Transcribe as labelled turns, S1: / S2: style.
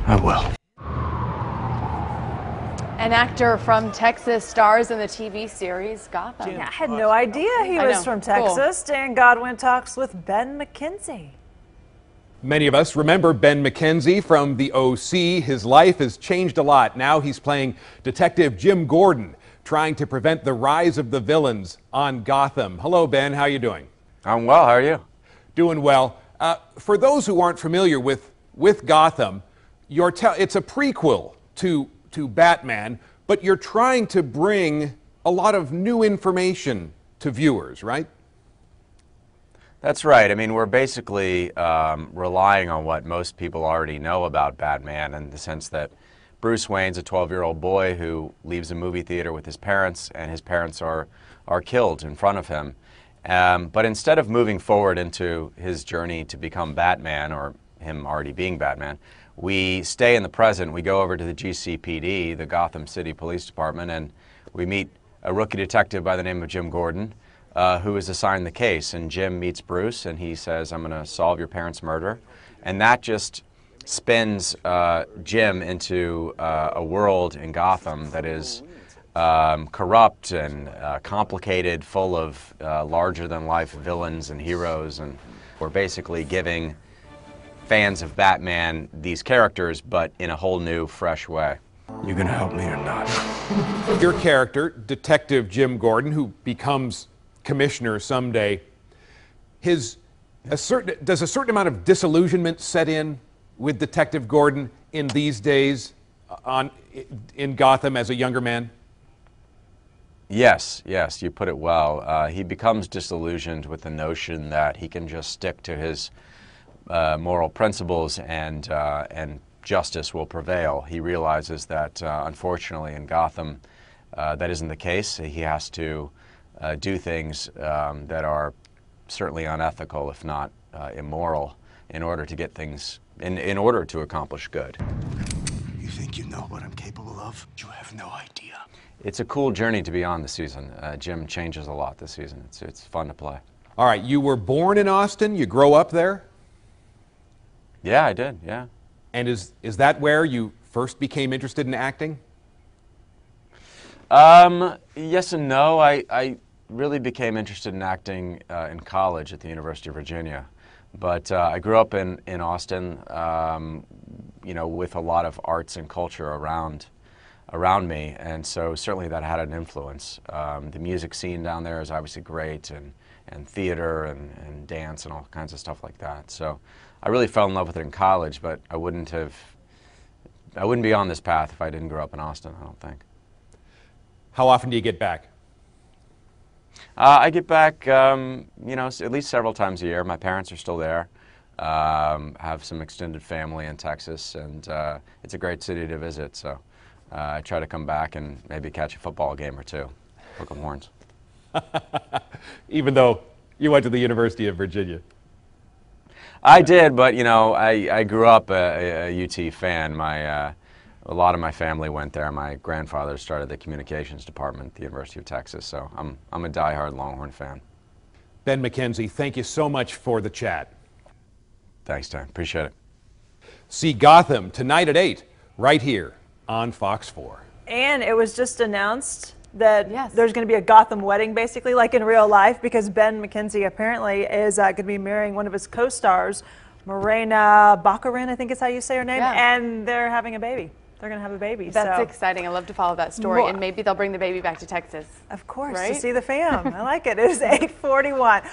S1: I will.
S2: An actor from Texas stars in the TV series Gotham.
S3: Yeah, I had no idea he was from Texas. Cool. Dan Godwin talks with Ben McKenzie.
S4: Many of us remember Ben McKenzie from the OC. His life has changed a lot. Now he's playing Detective Jim Gordon, trying to prevent the rise of the villains on Gotham. Hello, Ben. How are you doing?
S5: I'm well. How are you?
S4: Doing well. For those who aren't familiar with Gotham, it's a prequel to Batman, but you're trying to bring a lot of new information to viewers, right?
S5: That's right. I mean, we're basically relying on what most people already know about Batman, in the sense that Bruce Wayne's a 12-year-old boy who leaves a movie theater with his parents, and his parents are killed in front of him. But instead of moving forward into his journey to become Batman, or him already being Batman, we stay in the present. We go over to the GCPD, the Gotham City Police Department, and we meet a rookie detective by the name of Jim Gordon, who is assigned the case. And Jim meets Bruce, and he says, "I'm going to solve your parents' murder." And that just spins Jim into a world in Gotham that is corrupt and complicated, full of larger-than-life villains and heroes. And we're basically giving fans of Batman these characters, but in a whole new, fresh way.
S1: You gonna help me or not?
S4: Your character, Detective Jim Gordon, who becomes commissioner someday, does a certain amount of disillusionment set in with Detective Gordon in these days in Gotham as a younger man?
S5: Yes, you put it well. He becomes disillusioned with the notion that he can just stick to his moral principles and justice will prevail. He realizes that unfortunately in Gotham that isn't the case. He has to do things that are certainly unethical, if not immoral, in order to get things, in order to accomplish good.
S1: You think you know what I'm capable of? You have no idea.
S5: It's a cool journey to be on this season. Jim changes a lot this season. It's fun to play.
S4: All right, you were born in Austin. You grow up there?
S5: Yeah, I did, yeah.
S4: And is that where you first became interested in acting?
S5: Yes and no. I really became interested in acting in college at the University of Virginia. But I grew up in Austin, you know, with a lot of arts and culture around me, and so certainly that had an influence. The music scene down there is obviously great, and theater and dance and all kinds of stuff like that. So I really fell in love with it in college, but I wouldn't be on this path if I didn't grow up in Austin, I don't think.
S4: How often do you get back?
S5: I get back, you know, at least several times a year. My parents are still there. Have some extended family in Texas, and it's a great city to visit, so I try to come back and maybe catch a football game or two. Hook 'em horns.
S4: Even though you went to the University of Virginia.
S5: I did, but you know, I grew up a UT fan. A lot of my family went there. My grandfather started the communications department at the University of Texas, so I'm a diehard Longhorn fan.
S4: Ben McKenzie, thank you so much for the chat.
S5: Thanks, Dan. Appreciate it.
S4: See Gotham tonight at 8, right here on Fox 4.
S3: And it was just announced that there's going to be a Gotham wedding, basically, like in real life, because Ben McKenzie apparently is going to be marrying one of his co-stars, Morena Baccarin, I think is how you say her name, and they're having a baby. They're going to have a baby.
S2: That's exciting. I love to follow that story, and maybe they'll bring the baby back to Texas.
S3: Of course,
S2: right?
S3: to see the fam. I like it. It is 8:41.